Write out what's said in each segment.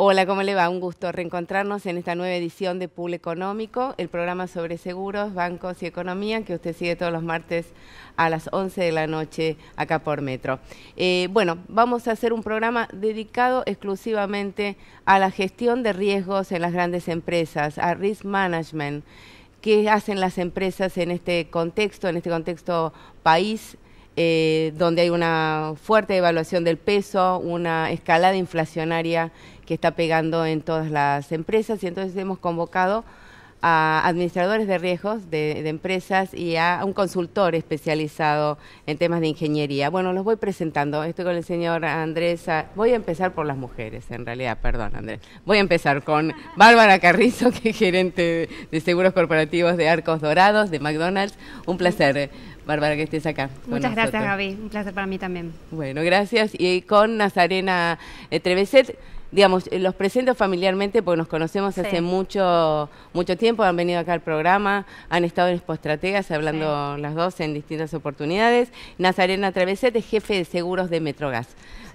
Hola, ¿cómo le va? Un gusto reencontrarnos en esta nueva edición de Pool Económico, el programa sobre seguros, bancos y economía que usted sigue todos los martes a las 11 de la noche acá por Metro. Bueno, vamos a hacer un programa dedicado exclusivamente a la gestión de riesgos en las grandes empresas, a risk management. ¿Qué hacen las empresas en este contexto país? Donde hay una fuerte devaluación del peso, una escalada inflacionaria que está pegando en todas las empresas, y entonces hemos convocado a administradores de riesgos de empresas y a un consultor especializado en temas de ingeniería. Bueno, los voy presentando. Estoy con el señor Andrés. Voy a empezar por las mujeres, en realidad, perdón, Andrés. Voy a empezar con Bárbara Carrizo, que es gerente de seguros corporativos de Arcos Dorados, de McDonald's. Un placer, Bárbara, que estés acá. Muchas gracias, Gaby. Un placer para mí también. Bueno, gracias. Y con Nazarena Treveset, digamos, los presento familiarmente porque nos conocemos hace mucho tiempo, han venido acá al programa, han estado en Expo Estrategas hablando las dos en distintas oportunidades. Nazarena Treveset es jefe de seguros de Metrogas.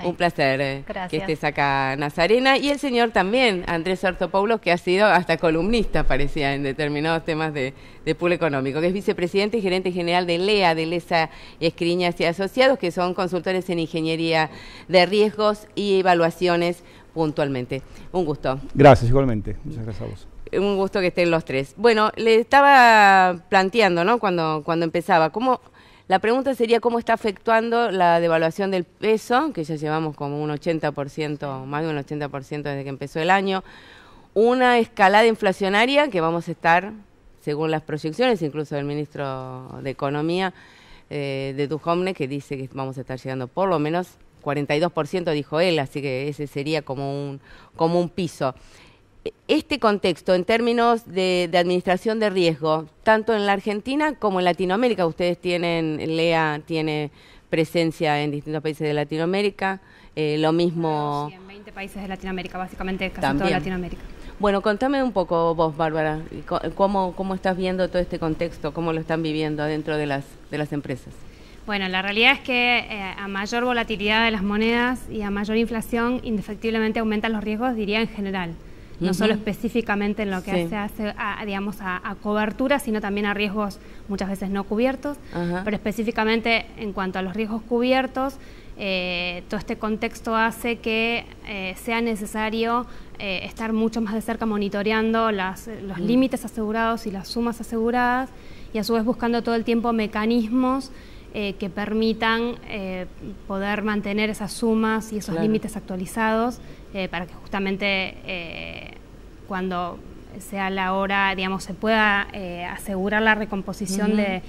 Un placer que estés acá, Nazarena. Y el señor también, Andrés Ortopoulos, que ha sido hasta columnista, parecía, en determinados temas de Pool Económico, que es vicepresidente y gerente general de LEA, de Lesa Escriñas y Asociados, que son consultores en ingeniería de riesgos y evaluaciones puntualmente. Un gusto. Gracias, igualmente. Muchas gracias a vos. Un gusto que estén los tres. Bueno, le estaba planteando, ¿no? Cuando empezaba, la pregunta sería cómo está afectuando la devaluación del peso, que ya llevamos como un 80%, más de un 80% desde que empezó el año, una escalada inflacionaria que vamos a estar, según las proyecciones, incluso del ministro de Economía, de Duhovne, que dice que vamos a estar llegando por lo menos 42%, dijo él, así que ese sería como un piso. Este contexto, en términos de administración de riesgo, tanto en la Argentina como en Latinoamérica, ustedes LEA tiene presencia en distintos países de Latinoamérica, lo mismo... Sí, en 20 países de Latinoamérica, básicamente casi también. toda Latinoamérica. Bueno, contame un poco vos, Bárbara, cómo estás viendo todo este contexto, cómo lo están viviendo dentro de las empresas. Bueno, la realidad es que a mayor volatilidad de las monedas y a mayor inflación, indefectiblemente aumentan los riesgos, diría en general. No solo específicamente en lo que hace a cobertura, sino también a riesgos muchas veces no cubiertos, pero específicamente en cuanto a los riesgos cubiertos, todo este contexto hace que sea necesario estar mucho más de cerca monitoreando los límites asegurados y las sumas aseguradas, y a su vez buscando todo el tiempo mecanismos que permitan poder mantener esas sumas y esos límites actualizados para que justamente cuando sea la hora, digamos, se pueda asegurar la recomposición del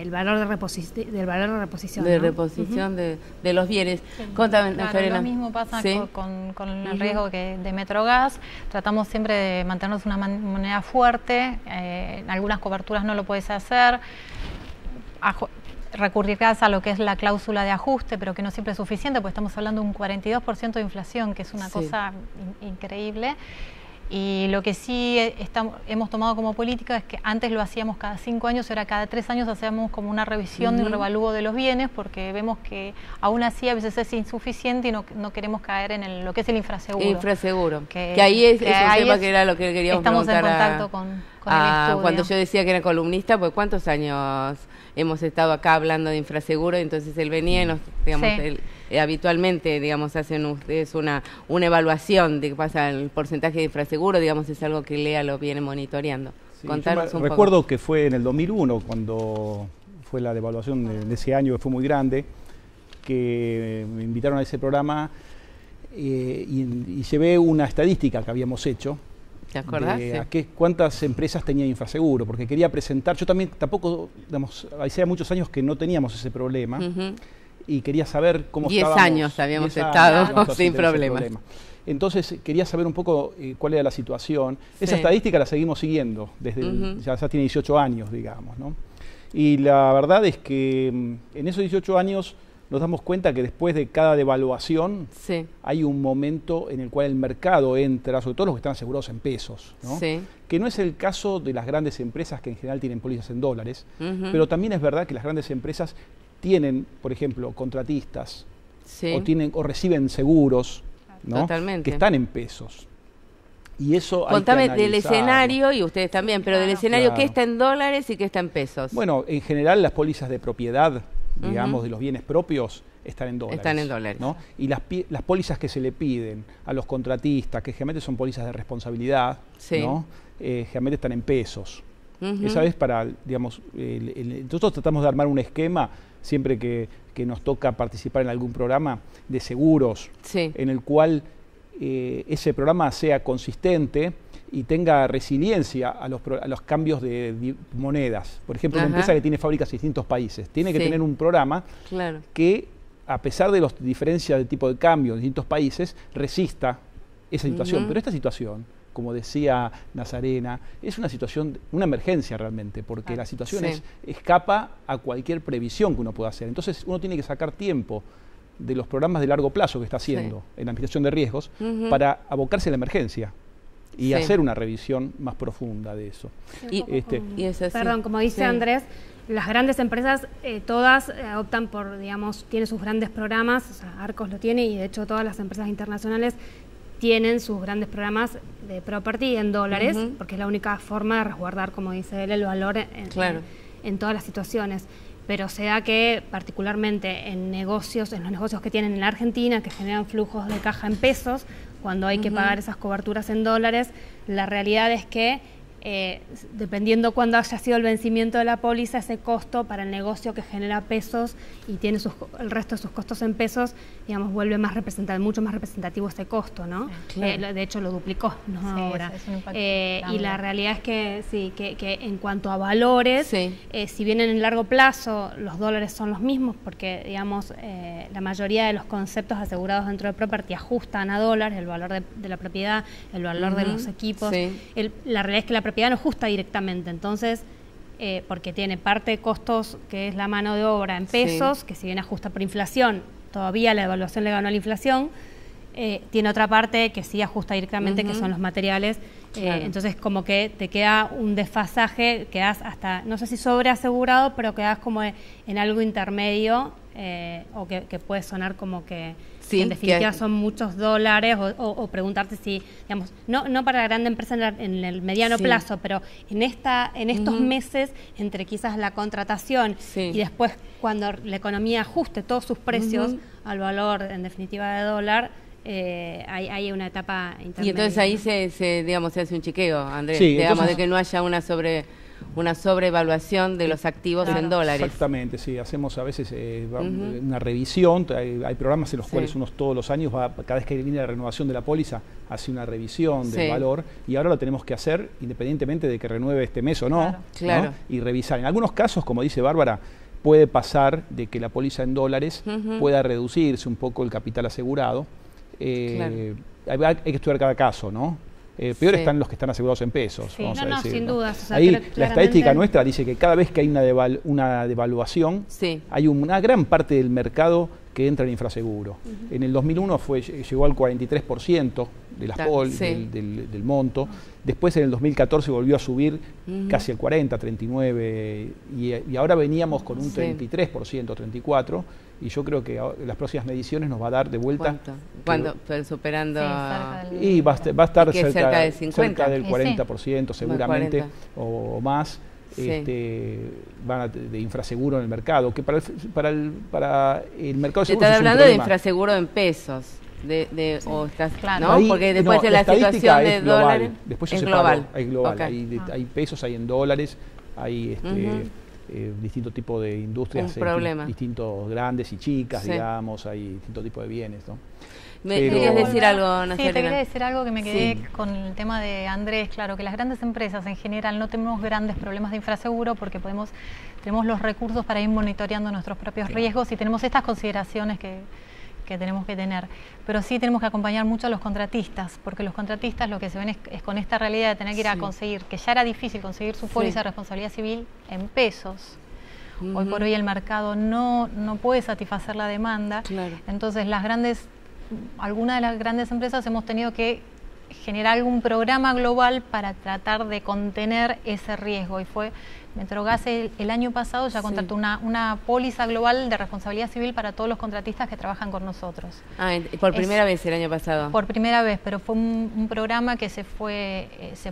valor de reposición. De reposición de los bienes. Sí. Contame, Claro, lo mismo pasa con el riesgo de Metrogas. Tratamos siempre de mantenernos una moneda fuerte. En algunas coberturas no lo puedes hacer. Recurrirás a lo que es la cláusula de ajuste, pero que no siempre es suficiente, porque estamos hablando de un 42% de inflación, que es una cosa increíble. Y lo que sí hemos tomado como política es que antes lo hacíamos cada 5 años, y ahora cada 3 años hacemos como una revisión y un revalúo de los bienes, porque vemos que aún así a veces es insuficiente y no queremos caer en lo que es el infraseguro. Infraseguro. Que ahí es un tema que era lo que queríamos preguntar. Estamos en contacto con el estudio. Cuando yo decía que era columnista, pues ¿cuántos años hemos estado acá hablando de infraseguro? Entonces él venía y nos, digamos, habitualmente, digamos, hacen ustedes una evaluación de qué pasa el porcentaje de infraseguro, digamos, es algo que LEA lo viene monitoreando. Sí, Contanos un recuerdo poco. que fue en el 2001, cuando fue la devaluación de ese año, que fue muy grande, que me invitaron a ese programa y llevé una estadística que habíamos hecho. ¿Te acordás? ¿Cuántas empresas tenían infraseguro? Porque quería presentar, yo tampoco, digamos, hacía muchos años que no teníamos ese problema y quería saber cómo 10 estábamos. años habíamos estado sin problemas. Entonces quería saber un poco cuál era la situación. Esa estadística la seguimos siguiendo, desde ya tiene 18 años, digamos, ¿no? Y la verdad es que en esos 18 años nos damos cuenta que después de cada devaluación hay un momento en el cual el mercado entra, sobre todo los que están asegurados en pesos, ¿no? Que no es el caso de las grandes empresas que en general tienen pólizas en dólares, pero también es verdad que las grandes empresas tienen, por ejemplo, contratistas o reciben seguros ¿no? Totalmente. Que están en pesos. Y eso contame hay que del escenario, y ustedes también, pero del escenario, ¿qué está en dólares y qué está en pesos? Bueno, en general las pólizas de propiedad, digamos, de los bienes propios, están en dólares. Están en dólares. ¿no? Y las pólizas que se le piden a los contratistas, que generalmente son pólizas de responsabilidad, ¿no? Generalmente están en pesos. Esa vez para, digamos, nosotros tratamos de armar un esquema siempre que nos toca participar en algún programa de seguros, en el cual ese programa sea consistente y tenga resiliencia a los cambios de monedas. Por ejemplo, una empresa que tiene fábricas en distintos países tiene que tener un programa que, a pesar de las diferencias de tipo de cambio en distintos países, resista esa situación. Pero esta situación, como decía Nazarena, es una situación, una emergencia realmente, porque la situación escapa a cualquier previsión que uno pueda hacer. Entonces uno tiene que sacar tiempo de los programas de largo plazo que está haciendo en la administración de riesgos para abocarse a la emergencia y hacer una revisión más profunda de eso. Y es así. Perdón, como dice Andrés, las grandes empresas todas optan por, digamos, tienen sus grandes programas, o sea, Arcos lo tiene, y de hecho todas las empresas internacionales tienen sus grandes programas de property en dólares, porque es la única forma de resguardar, como dice él, el valor en todas las situaciones. Pero se da que particularmente en los negocios que tienen en la Argentina, que generan flujos de caja en pesos, cuando hay que pagar esas coberturas en dólares, la realidad es que dependiendo cuándo haya sido el vencimiento de la póliza, ese costo para el negocio que genera pesos y tiene el resto de sus costos en pesos, digamos, vuelve mucho más representativo ese costo, ¿no? De hecho lo duplicó, ¿no? Ahora. Y la realidad es que que en cuanto a valores, si bien en el largo plazo los dólares son los mismos, porque digamos la mayoría de los conceptos asegurados dentro de property ajustan a dólares, el valor de la propiedad, el valor de los equipos, la realidad es que la propiedad no ajusta directamente, entonces porque tiene parte de costos que es la mano de obra en pesos, que si bien ajusta por inflación, todavía la devaluación le ganó a la inflación, tiene otra parte que sí ajusta directamente, que son los materiales, entonces como que te queda un desfasaje, quedas hasta, no sé si sobreasegurado, pero quedas como en algo intermedio, o que puede sonar como que en definitiva son muchos dólares, o preguntarte si, digamos, no para la grande empresa en el mediano plazo, pero en estos meses, entre quizás la contratación y después cuando la economía ajuste todos sus precios al valor, en definitiva, de dólar, hay una etapa intermedia. Y entonces ahí se hace un chequeo, Andrés, digamos, de que no haya una sobrevaluación de los activos en dólares. Exactamente, sí, hacemos a veces una revisión, hay programas en los cuales uno todos los años, cada vez que viene la renovación de la póliza, hace una revisión del valor, y ahora lo tenemos que hacer independientemente de que renueve este mes o no, ¿no? Y revisar. En algunos casos, como dice Bárbara, puede pasar de que la póliza en dólares pueda reducirse un poco el capital asegurado. Hay que estudiar cada caso, ¿no? Peor están los que están asegurados en pesos. Vamos a decir, sin dudas. O sea, ahí la estadística nuestra dice que cada vez que hay una devaluación, hay una gran parte del mercado que entra en infraseguro. En el 2001 llegó al 43% de las del monto. Después en el 2014 volvió a subir casi al 40, 39, y ahora veníamos con un 33%, 34%, y yo creo que las próximas mediciones nos va a dar de vuelta. ¿Cuándo? Superando. Y va a estar cerca del 50%. Cerca del 40% seguramente, o más. Van de infraseguro en el mercado, que para el mercado seguro estás hablando de infraseguro en pesos. ¿no? Ahí, porque después de la situación de dólares después es global. Hay global. Hay pesos, hay en dólares, hay distintos tipos de industrias, distintos grandes y chicas, digamos, hay distintos tipos de bienes, ¿no? ¿Querías decir algo, Nazarena? Sí, te quería decir algo que me quedé con el tema de Andrés. Claro, que las grandes empresas en general no tenemos grandes problemas de infraseguro porque tenemos los recursos para ir monitoreando nuestros propios riesgos y tenemos estas consideraciones que tenemos que tener. Pero sí tenemos que acompañar mucho a los contratistas, porque los contratistas lo que se ven es con esta realidad de tener que ir a conseguir, que ya era difícil conseguir su póliza de responsabilidad civil en pesos. Hoy por hoy el mercado no puede satisfacer la demanda. Entonces algunas de las grandes empresas hemos tenido que generar algún programa global para tratar de contener ese riesgo. Y fue Metrogas el año pasado ya contrató una póliza global de responsabilidad civil para todos los contratistas que trabajan con nosotros. Por primera vez el año pasado. Por primera vez, pero fue un programa que se fue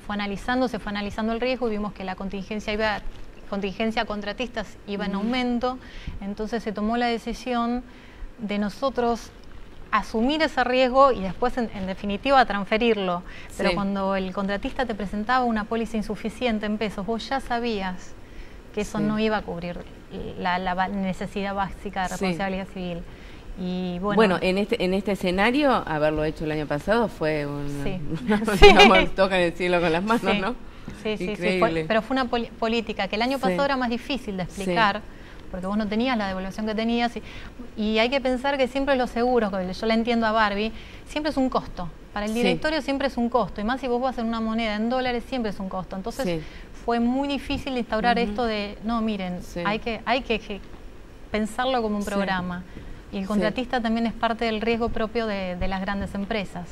analizando el riesgo y vimos que la contingencia a contratistas iba en aumento, entonces se tomó la decisión de nosotros asumir ese riesgo y después en definitiva transferirlo. Pero cuando el contratista te presentaba una póliza insuficiente en pesos, vos ya sabías que eso no iba a cubrir la necesidad básica de responsabilidad civil. Y bueno, en este escenario, haberlo hecho el año pasado fue digamos, tocan el cielo con las manos, ¿no? Sí, pero fue una política que el año pasado era más difícil de explicar, porque vos no tenías la devaluación que tenías, y hay que pensar que siempre los seguros, yo la entiendo a Barbie, siempre es un costo. Para el directorio siempre es un costo, y más si vos vas a hacer una moneda en dólares, siempre es un costo. Entonces fue muy difícil instaurar esto de, no, miren, hay que pensarlo como un programa. Y el contratista también es parte del riesgo propio de las grandes empresas.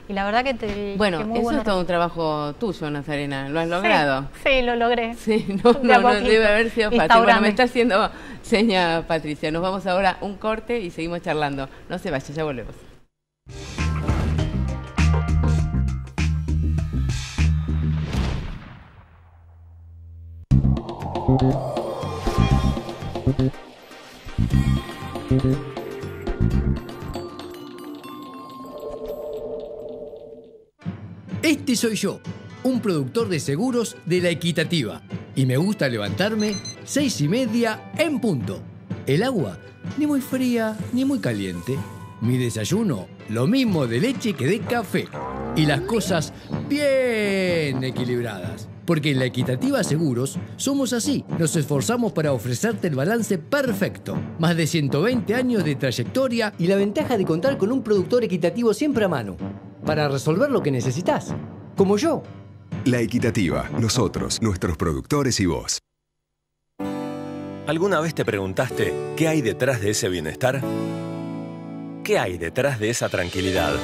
Y la verdad que bueno, eso es todo un trabajo tuyo, Nazarena. ¿Lo has logrado? Sí, lo logré. Sí, no debe haber sido fácil. Bueno, me está haciendo seña Patricia. Nos vamos ahora a un corte y seguimos charlando. No se vaya, ya volvemos. Este soy yo, un productor de seguros de La Equitativa. Y me gusta levantarme 6:30 en punto. El agua, ni muy fría ni muy caliente. Mi desayuno, lo mismo de leche que de café. Y las cosas bien equilibradas. Porque en La Equitativa Seguros somos así. Nos esforzamos para ofrecerte el balance perfecto. Más de 120 años de trayectoria y la ventaja de contar con un productor equitativo siempre a mano. Para resolver lo que necesitas, como yo. La Equitativa, nosotros, nuestros productores y vos. ¿Alguna vez te preguntaste qué hay detrás de ese bienestar? ¿Qué hay detrás de esa tranquilidad?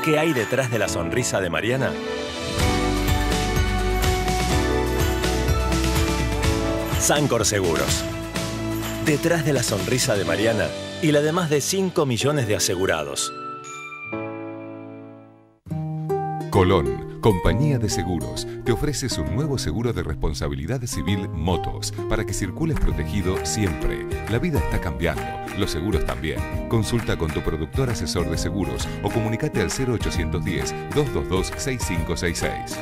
¿Qué hay detrás de la sonrisa de Mariana? Sancor Seguros. Detrás de la sonrisa de Mariana y la de más de 5 millones de asegurados. Colón, compañía de seguros, te ofrece su nuevo seguro de responsabilidad civil Motos para que circules protegido siempre. La vida está cambiando, los seguros también. Consulta con tu productor asesor de seguros o comunicate al 0810-222-6566.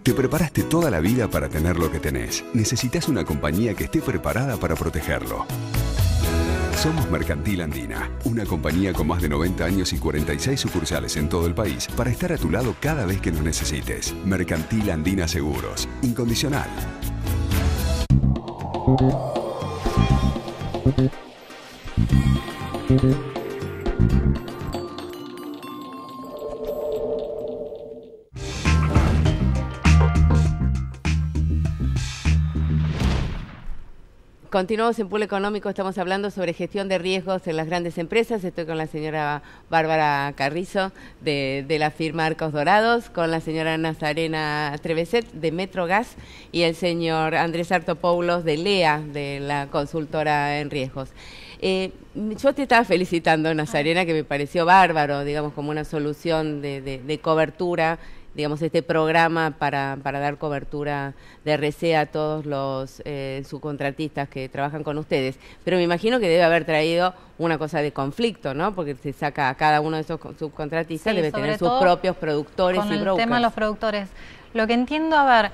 Te preparaste toda la vida para tener lo que tenés. Necesitas una compañía que esté preparada para protegerlo. Somos Mercantil Andina, una compañía con más de 90 años y 46 sucursales en todo el país para estar a tu lado cada vez que nos necesites. Mercantil Andina Seguros, incondicional. Continuamos en Pool Económico, estamos hablando sobre gestión de riesgos en las grandes empresas. Estoy con la señora Bárbara Carrizo de la firma Arcos Dorados, con la señora Nazarena Treveset de Metrogas y el señor Andrés Artopoulos de LEA, de la consultora en riesgos. Yo te estaba felicitando, Nazarena, que me pareció bárbaro, digamos, como una solución de cobertura, digamos, este programa para dar cobertura de RC a todos los subcontratistas que trabajan con ustedes. Pero me imagino que debe haber traído una cosa de conflicto, ¿no? Porque se saca a cada uno de esos subcontratistas, debe tener sus propios productores y brokers. Con el tema de los productores. Lo que entiendo, a ver,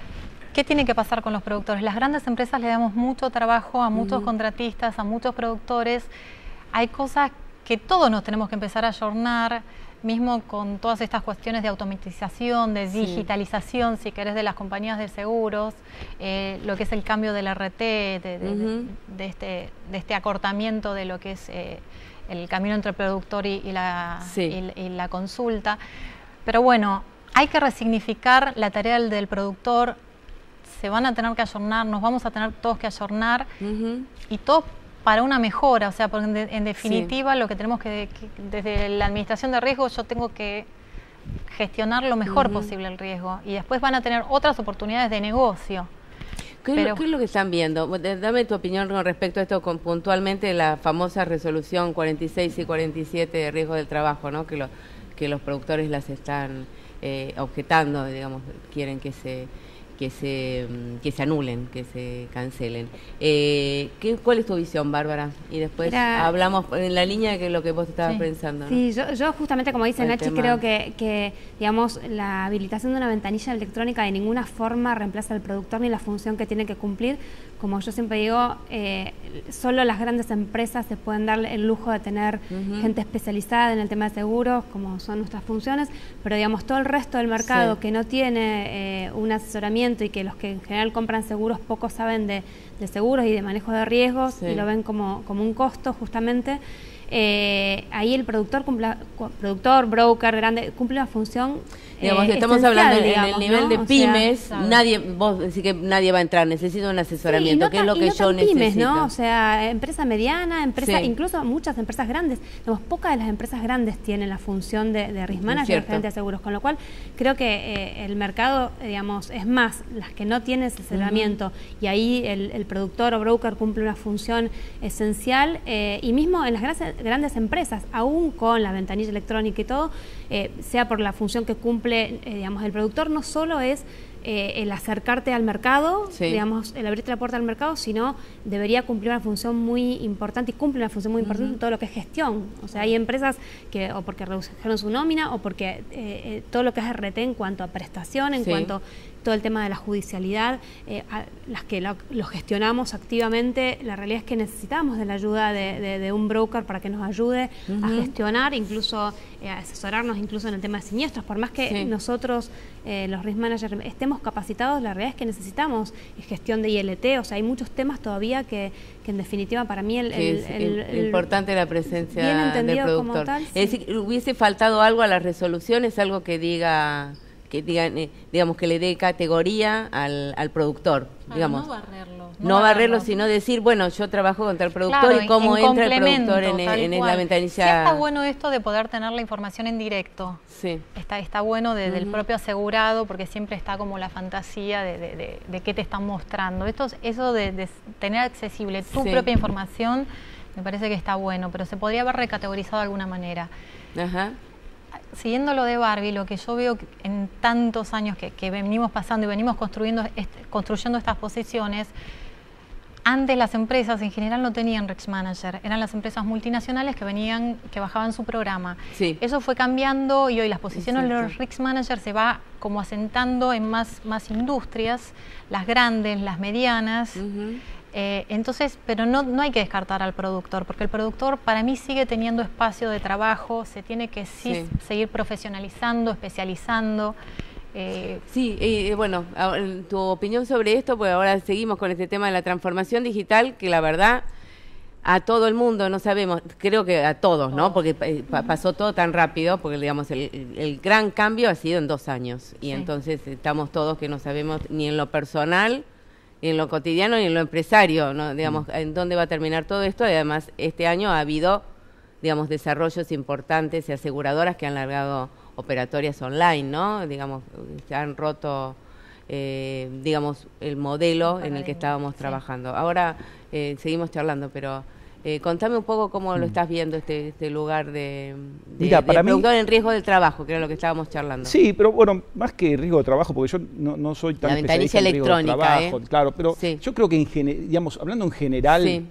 ¿qué tiene que pasar con los productores? Las grandes empresas le damos mucho trabajo a muchos contratistas, a muchos productores. Hay cosas que todos nos tenemos que empezar a ayornar, mismo con todas estas cuestiones de automatización, de digitalización, si querés, de las compañías de seguros, lo que es el cambio del RT, de este acortamiento de lo que es el camino entre el productor y la consulta. Pero bueno, hay que resignificar la tarea del productor, se van a tener que ayornar, nos vamos a tener todos que ayornar, y todo para una mejora, o sea, porque en definitiva lo que tenemos que, desde la administración de riesgo, yo tengo que gestionar lo mejor posible el riesgo, y después van a tener otras oportunidades de negocio. ¿Qué es lo que están viendo? Dame tu opinión con respecto a esto, puntualmente la famosa resolución 46 y 47 de riesgo del trabajo, ¿no? Que los productores las están objetando, digamos, quieren que se anulen, que se cancelen. ¿Cuál es tu visión, Bárbara? Y después hablamos en la línea de lo que vos estabas pensando, ¿no? Sí, yo justamente, como dice Nachi, creo que digamos, la habilitación de una ventanilla electrónica de ninguna forma reemplaza al productor ni la función que tiene que cumplir. Como yo siempre digo, solo las grandes empresas se pueden dar el lujo de tener gente especializada en el tema de seguros, como son nuestras funciones, pero digamos, todo el resto del mercado que no tiene un asesoramiento, y que los que en general compran seguros poco saben de seguros y de manejo de riesgos, y lo ven como un costo justamente, ahí el productor, broker grande, cumple una función digamos, estamos hablando en el nivel de pymes, sea, vos decís que nadie va a entrar, necesito un asesoramiento, que es lo que yo necesito. Pymes, ¿no? O sea, empresa mediana, incluso muchas empresas grandes, digamos, pocas de las empresas grandes tienen la función de risk manager, gerente de seguros, con lo cual creo que el mercado, digamos, es más, las que no tienen ese asesoramiento, y ahí el productor o broker cumple una función esencial, y mismo en las grandes empresas, aún con la ventanilla electrónica y todo, sea por la función que cumple, digamos, el productor, no solo es el acercarte al mercado, digamos, el abrirte la puerta al mercado, sino debería cumplir una función muy importante, y cumple una función muy importante en todo lo que es gestión. O sea, hay empresas que o porque redujeron su nómina, o porque todo lo que es RT en cuanto a prestación, en cuanto a todo el tema de la judicialidad, las que lo gestionamos activamente, la realidad es que necesitamos de la ayuda de un broker para que nos ayude a gestionar, incluso a asesorarnos incluso en el tema de siniestros. Por más que nosotros, los risk managers, estemos capacitados, la realidad es que necesitamos gestión de ILT, o sea, hay muchos temas todavía que en definitiva para mí es importante la presencia bien entendido del productor. Como tal, es decir, ¿hubiese faltado algo a las resoluciones, algo que diga, digamos, que le dé categoría al productor, digamos? No barrerlo, sino decir, bueno, yo trabajo con tal productor, y cómo entra el productor en la ventanilla. Sí, está bueno esto de poder tener la información en directo. Sí. Está bueno desde el propio asegurado, porque siempre está como la fantasía de qué te están mostrando. Eso de tener accesible tu propia información, me parece que está bueno, pero se podría haber recategorizado de alguna manera. Siguiendo lo de Barbie, lo que yo veo en tantos años que venimos pasando y venimos construyendo estas posiciones, antes las empresas en general no tenían risk manager, eran las empresas multinacionales que bajaban su programa. Eso fue cambiando, y hoy las posiciones de los risk managers se va como asentando en más industrias, las grandes, las medianas. Entonces, pero no hay que descartar al productor, porque el productor para mí sigue teniendo espacio de trabajo, se tiene que seguir profesionalizando, especializando. Bueno, tu opinión sobre esto, pues ahora seguimos con este tema de la transformación digital, que la verdad a todo el mundo, no sabemos, creo que a todos, ¿no? Porque pasó todo tan rápido, porque digamos el gran cambio ha sido en 2 años, y entonces estamos todos que no sabemos ni en lo personal, ni en lo cotidiano, ni en lo empresario, ¿no? Digamos, en dónde va a terminar todo esto. Y además este año ha habido, digamos, desarrollos importantes y aseguradoras que han largado operatorias online, ¿no? Digamos, se han roto, digamos, el modelo en el que estábamos trabajando. Ahora seguimos charlando, pero contame un poco cómo lo estás viendo este lugar de productor en riesgo del trabajo, que era lo que estábamos charlando. Sí, pero bueno, más que riesgo de trabajo, porque yo no soy tan especialista en riesgo de trabajo, claro, pero yo creo que digamos, hablando en general,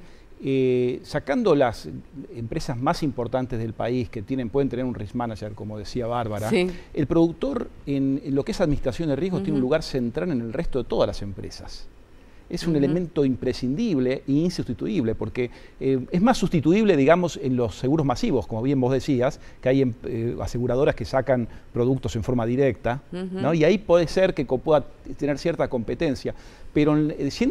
sacando las empresas más importantes del país que pueden tener un risk manager, como decía Bárbara, el productor en lo que es administración de riesgos tiene un lugar central en el resto de todas las empresas. Es un elemento imprescindible e insustituible, porque es más sustituible, digamos, en los seguros masivos, como bien vos decías, que hay aseguradoras que sacan productos en forma directa, ¿no? Y ahí puede ser que pueda tener cierta competencia, pero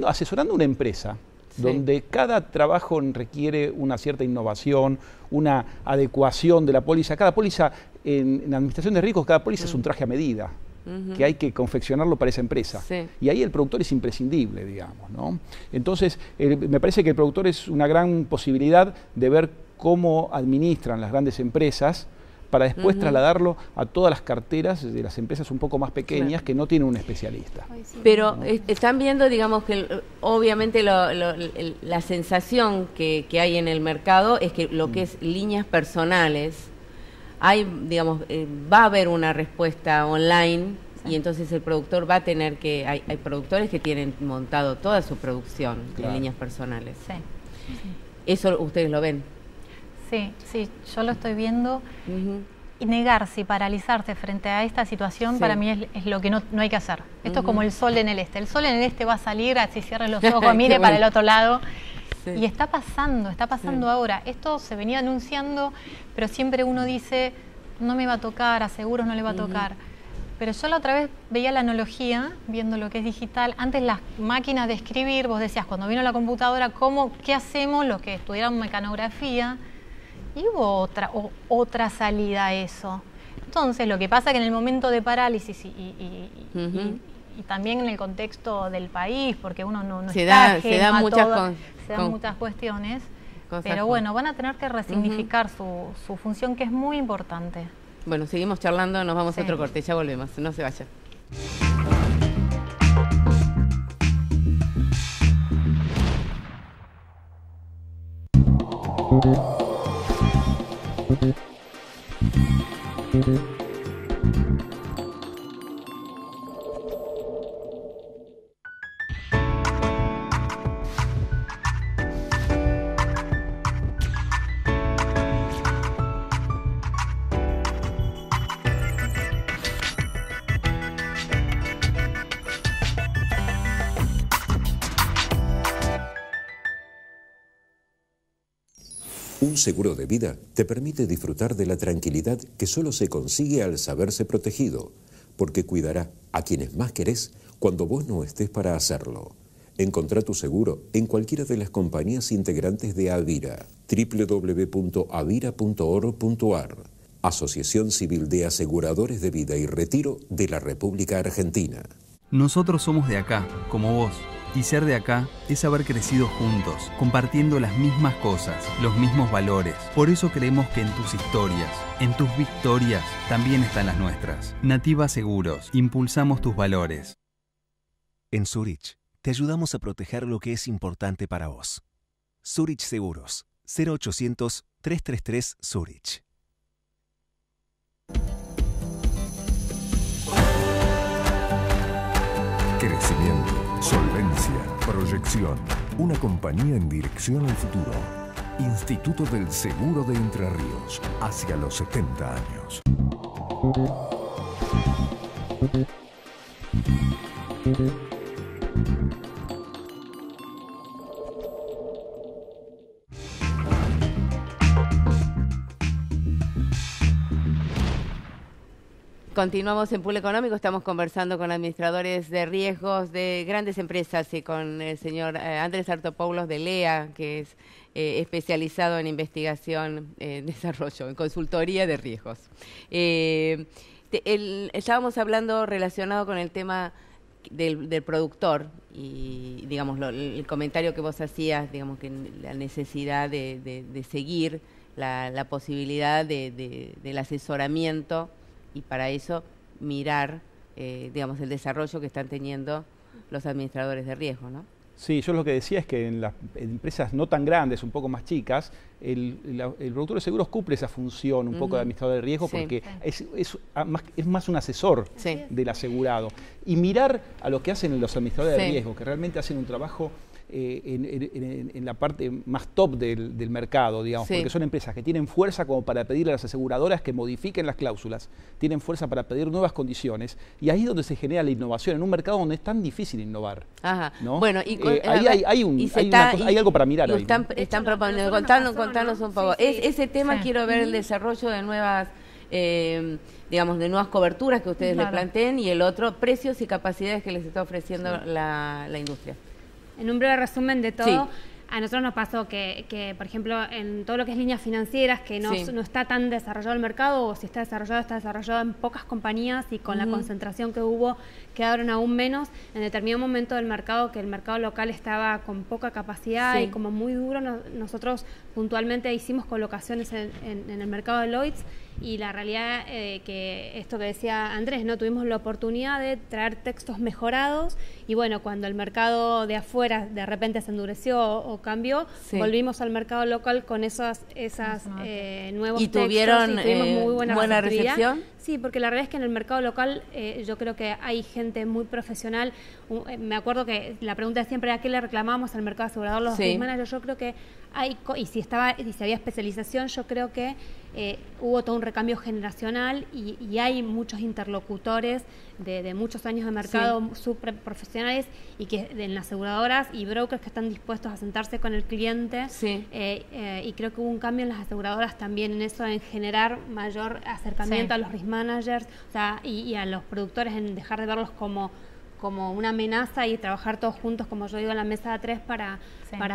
asesorando una empresa, donde cada trabajo requiere una cierta innovación, una adecuación de la póliza. Cada póliza, en administración de riesgos, cada póliza es un traje a medida. que hay que confeccionarlo para esa empresa. Sí. Y ahí el productor es imprescindible, digamos, ¿no? Entonces, me parece que el productor es una gran posibilidad de ver cómo administran las grandes empresas para después trasladarlo a todas las carteras de las empresas un poco más pequeñas que no tienen un especialista. Pero están viendo, digamos, que obviamente la sensación que hay en el mercado es que lo que es líneas personales, hay, digamos, va a haber una respuesta online y entonces el productor va a tener que... Hay productores que tienen montado toda su producción en líneas personales. Sí. ¿Eso ustedes lo ven? Sí, sí, yo lo estoy viendo. Y negarse y paralizarse frente a esta situación para mí es lo que no hay que hacer. Esto es como el sol en el este. El sol en el este va a salir, así cierre los ojos, mire para el otro lado. Sí. Y está pasando ahora. Esto se venía anunciando, pero siempre uno dice, no me va a tocar, a seguros no le va a tocar. Pero yo la otra vez veía la analogía, viendo lo que es digital. Antes las máquinas de escribir, vos decías, cuando vino la computadora, ¿qué hacemos los que estudiaron mecanografía? Y hubo otra salida a eso. Entonces, lo que pasa es que en el momento de parálisis y también en el contexto del país, porque uno no está ajeno a todo, se dan muchas cuestiones, pero bueno, van a tener que resignificar su función, que es muy importante. Bueno, seguimos charlando, nos vamos a otro corte, ya volvemos, no se vayan. Un seguro de vida te permite disfrutar de la tranquilidad que solo se consigue al saberse protegido, porque cuidará a quienes más querés cuando vos no estés para hacerlo. Encontrá tu seguro en cualquiera de las compañías integrantes de Avira, www.avira.org.ar, Asociación Civil de Aseguradores de Vida y Retiro de la República Argentina. Nosotros somos de acá, como vos. Y ser de acá es haber crecido juntos, compartiendo las mismas cosas, los mismos valores. Por eso creemos que en tus historias, en tus victorias, también están las nuestras. Nativa Seguros, impulsamos tus valores. En Zurich, te ayudamos a proteger lo que es importante para vos. Zurich Seguros, 0800-333 Zurich. Crecimiento, solvencia, proyección. Una compañía en dirección al futuro. Instituto del Seguro de Entre Ríos. Hacia los 70 años. Continuamos en Pool Económico, estamos conversando con administradores de riesgos de grandes empresas y con el señor Andrés Artopoulos de LEA, que es especializado en investigación, desarrollo, en consultoría de riesgos. Estábamos hablando relacionado con el tema del productor y, digamos, el comentario que vos hacías, digamos, que la necesidad de seguir la posibilidad del asesoramiento, y para eso mirar, digamos, el desarrollo que están teniendo los administradores de riesgo, ¿no? Sí, yo lo que decía es que en las empresas no tan grandes, un poco más chicas, el productor de seguros cumple esa función un poco de administrador de riesgo, porque es más un asesor del asegurado. Y mirar a lo que hacen los administradores de riesgo, que realmente hacen un trabajo en la parte más top del mercado, digamos, porque son empresas que tienen fuerza como para pedirle a las aseguradoras que modifiquen las cláusulas, tienen fuerza para pedir nuevas condiciones, y ahí es donde se genera la innovación, en un mercado donde es tan difícil innovar. Ajá. ¿No? Bueno, y ahí hay algo para mirar. Ahí, están proponiendo, contanos un poco. Ese tema quiero ver el desarrollo de nuevas, digamos, de nuevas coberturas que ustedes le planteen, y el otro, precios y capacidades que les está ofreciendo la industria. En un breve resumen de todo, A nosotros nos pasó que, por ejemplo, en todo lo que es líneas financieras, que no está tan desarrollado el mercado, o si está desarrollado en pocas compañías, y con la concentración que hubo, quedaron aún menos. En determinado momento del mercado, que el mercado local estaba con poca capacidad y como muy duro, nosotros puntualmente hicimos colocaciones en el mercado de Lloyds, y la realidad que esto que decía Andrés, ¿no? Tuvimos la oportunidad de traer textos mejorados, y bueno, cuando el mercado de afuera de repente se endureció o cambió, volvimos al mercado local con esas nuevos ¿Y textos, tuvieron y tuvimos muy buena recepción? Sí, porque la realidad es que en el mercado local yo creo que hay gente muy profesional. Me acuerdo que la pregunta siempre era: ¿a qué le reclamamos al mercado asegurador los risk managers? Yo creo que hay, y si había especialización, yo creo que hubo todo un recambio generacional, y hay muchos interlocutores de muchos años de mercado súper profesionales, y que en las aseguradoras y brokers que están dispuestos a sentarse con el cliente, y creo que hubo un cambio en las aseguradoras también en eso, en generar mayor acercamiento a los risk managers, o sea, y a los productores, en dejar de verlos como una amenaza, y trabajar todos juntos, como yo digo, en la mesa de tres para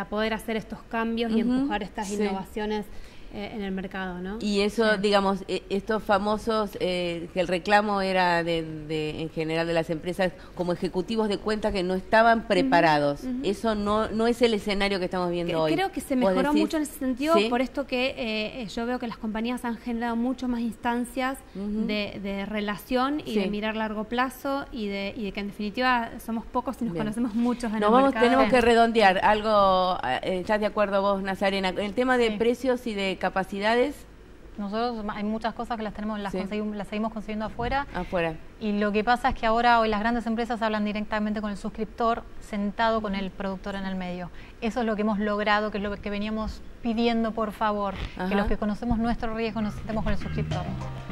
poder hacer estos cambios y empujar estas innovaciones en el mercado, ¿no? Y eso, digamos, estos famosos, que el reclamo era en general de las empresas como ejecutivos de cuenta que no estaban preparados. Eso no es el escenario que estamos viendo hoy. Creo que se mejoró mucho en ese sentido, por esto que yo veo que las compañías han generado mucho más instancias de relación y de mirar largo plazo, y de que en definitiva somos pocos y nos conocemos muchos en el mercado. Tenemos que redondear algo. ¿Estás de acuerdo vos, Nazarena? El tema de precios y de capacidades. Nosotros hay muchas cosas que las seguimos consiguiendo afuera. Y lo que pasa es que ahora hoy las grandes empresas hablan directamente con el suscriptor, sentado con el productor en el medio. Eso es lo que hemos logrado, que es lo que veníamos pidiendo, por favor, que los que conocemos nuestro riesgo nos sentemos con el suscriptor.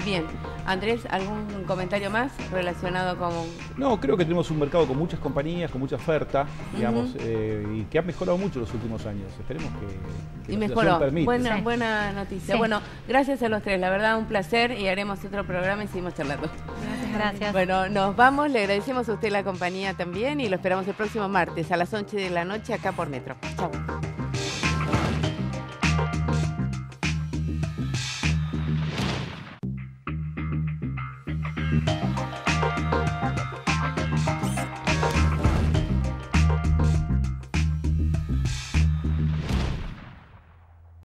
Bien. Andrés, ¿algún comentario más relacionado con...? No, creo que tenemos un mercado con muchas compañías, con mucha oferta, digamos, y que ha mejorado mucho los últimos años. Esperemos que y la mejoró. permite. Buena noticia. Bueno, gracias a los tres, la verdad un placer, y haremos otro programa y seguimos charlando. Gracias. Bueno, nos vamos, le agradecemos a usted la compañía también, y lo esperamos el próximo martes a las 11 de la noche acá por Metro. Chao.